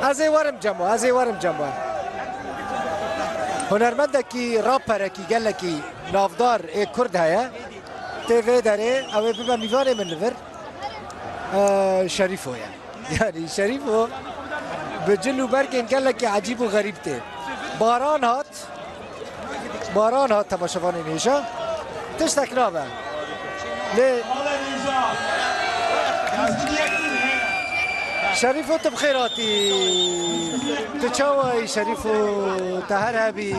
ازی ورم جمع هنرمندکی راپرکی گلکی نافدار کرد هیا تیوی داره اوه ببا میوانه من لور شریفو يعني شريفو بجنو بركن قال لك عجيب وغريب تين باران هات تماشاوان نيجا تشتك نابه ليه شريفو تبخيراتي تشاوي شريفو تهربي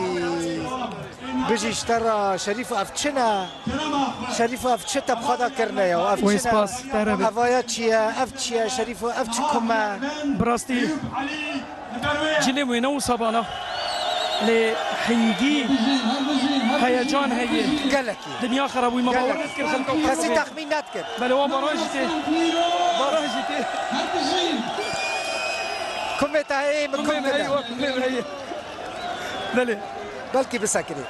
بيجي اشترى شريفو افتشنا شريفو افتشتا بخدا كرنا يا افتشنا افاياتشيا افتشيا شريفو افتشكما براستي جلي وينو صبانا لحنجي هيجان هي قالكي دنيا خرابوي ما باور نذكر خلقه خاصي تخمينات كر بل هو براجتي كمتا هي من كمتا ايوه هي بلي بلكي بسكري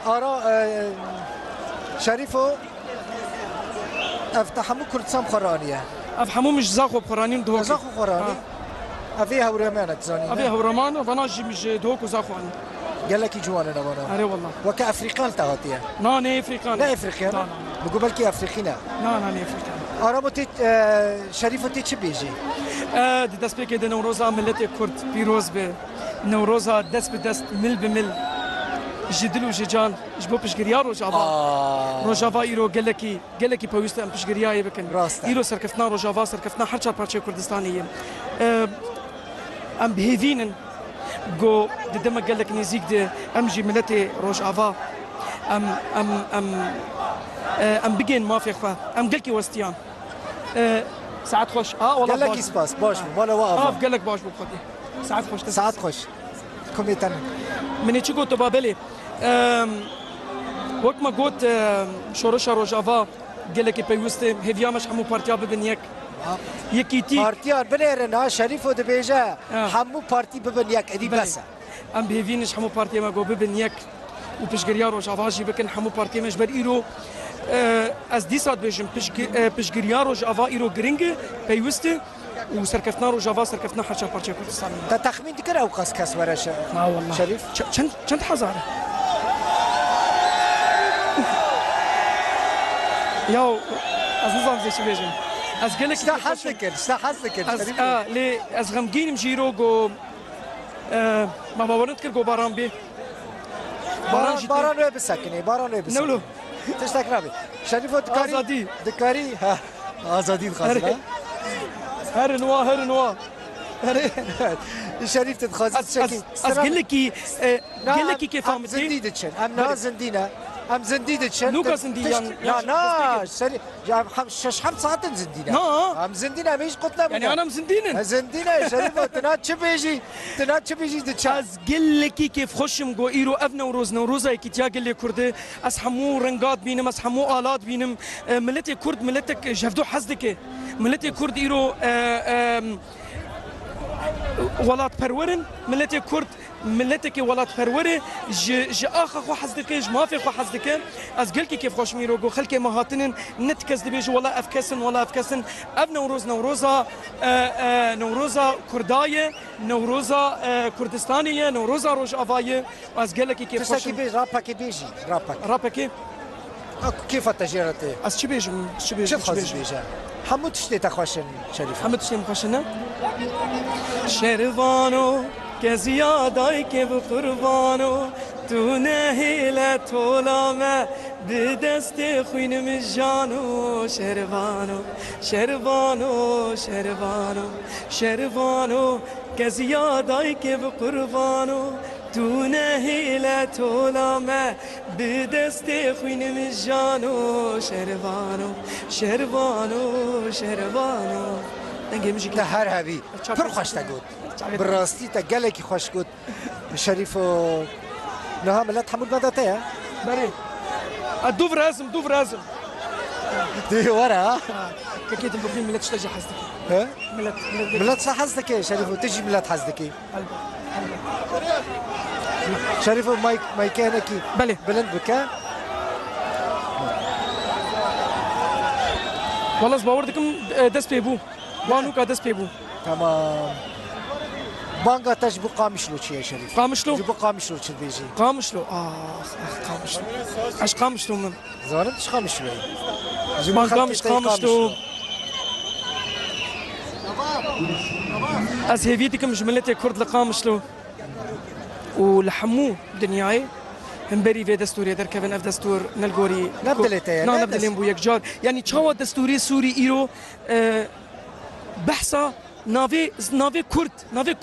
آراء شريفو افتحمو كردستان قرانيه افهمو مش زاخو قرانين دوك زاخو قراني افيها ورمانه تزاني افيها ورمان فناجي مش دوك زاخو عني قال لك يجوانا نوانا اري والله وكافريقان تغطيه ناني افريقان لا افريقيا بقول بلكي افريقينا ناني افريقان آرامو تيت شريفو تيت چه بيجي دي دست بك دي نوروزا ملت كرد بيروز به نوروزا دست بدست مل بمل جدلو ججان جبو بشگریا روجاوا ایرو گلکی پویست ام بشگریای بکن ایرو سرکفتنا روجاوا سرکفتنا هر چهار پارچه کردستانیه ام بهیوینن گو ددم گلک نزیک ده ام جی ملت روجاوا ام بگین مافی خوا ام گلکی وستیان ساعت خوش والله گلکی سپاس باش ولا واقف گلک باش بو خودی ساعت خوش كوميتان من چی گوت بابلی وقت ما قلت شورش روجاوا قال لك بيوست هيفيا مش حمو بارتيا ببن يكيتي بارتيا بنيرنا شريف ودبيجا حمو بارتي ببن يك ادي بس ام بيفينش حمو بارتيا ما جو ببن يك وبشجريا روجاوا جي بكن حمو بارتيا مش بر ايرو از دي صاد بيجم بشجريا روجاوا ايرو جرينج بيوست وسركفتنا روجاوا سركفتنا حرشا بارتيا كردستان تخمين دكر او قص ورش والله شريف چند حزاره ياو از نظام زي شو بيجن از قالك استحسك لي از غمجين مجيرو جو ما باورنت كر جو باران بي باران بسكني نولو تشتاك رابي شريفو دكاري ها آزادي الخاصة هر نوا شريف تتخاص شكي از قالك كيف فهمتي زنديدتشن ام زندينا ام زنديدتشن لوكا زنديان لا سري شش حم ساعات زندينا ام زندينا مش قلنا يعني انا مزندين زندينا شريف تنات بيجي دتش از قالك كيف خشم جو ايرو افنا نوروزا كي تيا قال لي كرد اس حمو رنقات بينم اس حمو الات بينم ملتي كرد ملتك جفدو حزدك ملتي كرد ايرو ولات پرورن ملت کرد ملت که ولات پروره ج آخا خو حزدک ج مافی خو حزدک از گل کی کیف خوش میرو گو خلک مهاتن نتکز دبیج ولا افکسن اب نوروزا کردای نوروزا کردستانیه نوروزا روجاوایه از گل کی کیف خوش تشکی رابا کی بیجی رابا کی كيف التجارة؟ از چی بیجم حمود تشتي تخوشن شريف حمود تشتي مخوشن شروانو که زیادای که بقربانو تو نهیل طولامه به دست خوینم جانو شروانو که زیادای که بقربانو تو نهیل طولامه به دست خوینم جانو شروانو دنگه میشه که هر هبی پر خوش تگود براستی تا گلکی خوش گود شریف و نها ملت حمود مدته ها بله دوف رازم دی ورا كيت البوكين ملت تجي حزدك ها ملت حزدك شريف تجي ملت حزدك شريف مايكانكي بله بلند بكا والله باوردكم دست بيبو وانو كا دست بيبو تمام بانگا تجبو قامشلو چیه شریف قامشلو جبو قامشلو چی بیجی قامشلو قامشلو اش قامشلو من زارم چی قامشلو ما قامش قامشلو از هيفيتكم جملتي كرد لقامشلو ولحمو دنياي همبري في دستوري در كفن اف دستور نلغوري نبدلته نبدلين بو يك جار يعني تشاوا دستوري سوري ايرو بحثا ناوی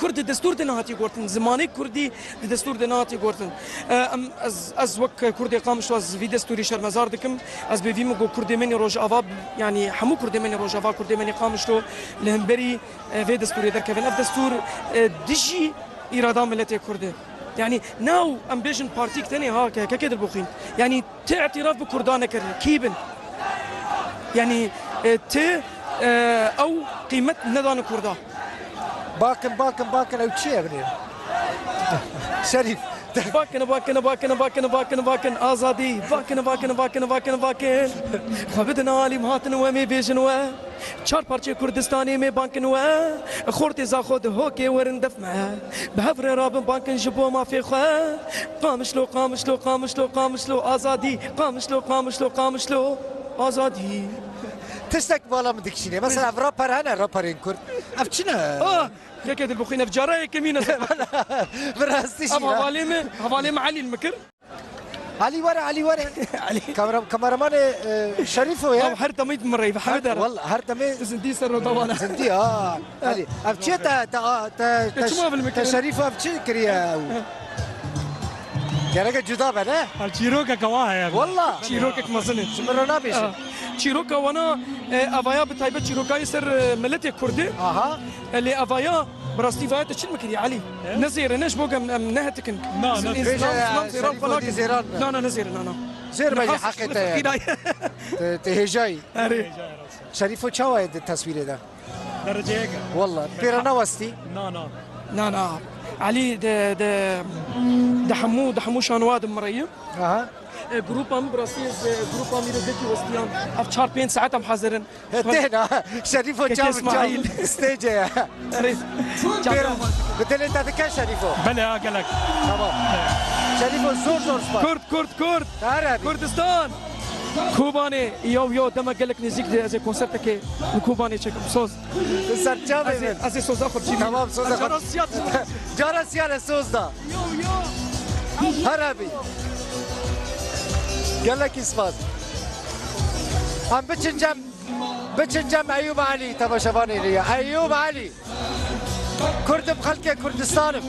کرد دستور دنهاتی گورتن زمانی کردی دستور دنهاتی گورتن از وقت کردی قامش از وی دستوری شرمزار دکم از به ویمو کردی منی روج آوا یعنی همو کردی منی روج آوا کردی منی قامش رو لهمبری وی دستوری در کفن اف دستور دجی ایرادا ملت کرده يعني ناو امبيشن بارتيك ثاني ها ككيد البوخين يعني اعتراف بكردانه كرن كيبن يعني او قيمه ندان كردا باكن او تشي ابني شريف باكن ازادي باكن خبدنا لي مهاتن ومي بيجن و چار پارچه کردستانی می بانکن و خورت زا خود هوکی ورن دفمه بهفر رابن بانکن جبو ما في خو قامشلو آزادی قامشلو آزادی تشتك بالا من دكشيني مثلا في رابر انا رابرين كرد افشنا كيك البوخين في جرايه كمينه براستي حوالي علي المكر علي ورا علي كاميرامان شريف ويا هر تميت مري بحمد والله هر تميت زندي سر طوانا زندي علي افشي تا شريف افشي كريا كانك جدا بنا الشيروكا كواها والله شيروكا مزنه شمرنا بيش شيروكا وانا افايا بتايبه شيروكا يسر ملتي كردي اللي افايا براستي فايا تشيل مكري علي نزير نش بوقا من نهتكن لا نزير زير باجي حقيقة تهجاي شريفو تشاوى التصوير ده درجة والله بيرانا وستي لا علي ده حمو شانواد مريم جروب ام براسيز جروب ام يردتي وستيان اف 4 ساعات ام حاضرين هنا شريفو اسماعيل ستيج بدل انت ذكر شريفو بلا قالك تمام شريفو زور كرد كردستان كوباني يو دما قال لك نزيك زي كونسرتك كوباني تشيك صوص سرجامي ازي صوص اخر شيء تمام صوص اخر جارسيان الصوص ده هربي قال لك اسفاز عم بتشنجم ايوب علي تبا شباني لي ايوب علي كرد بخلقه كردستان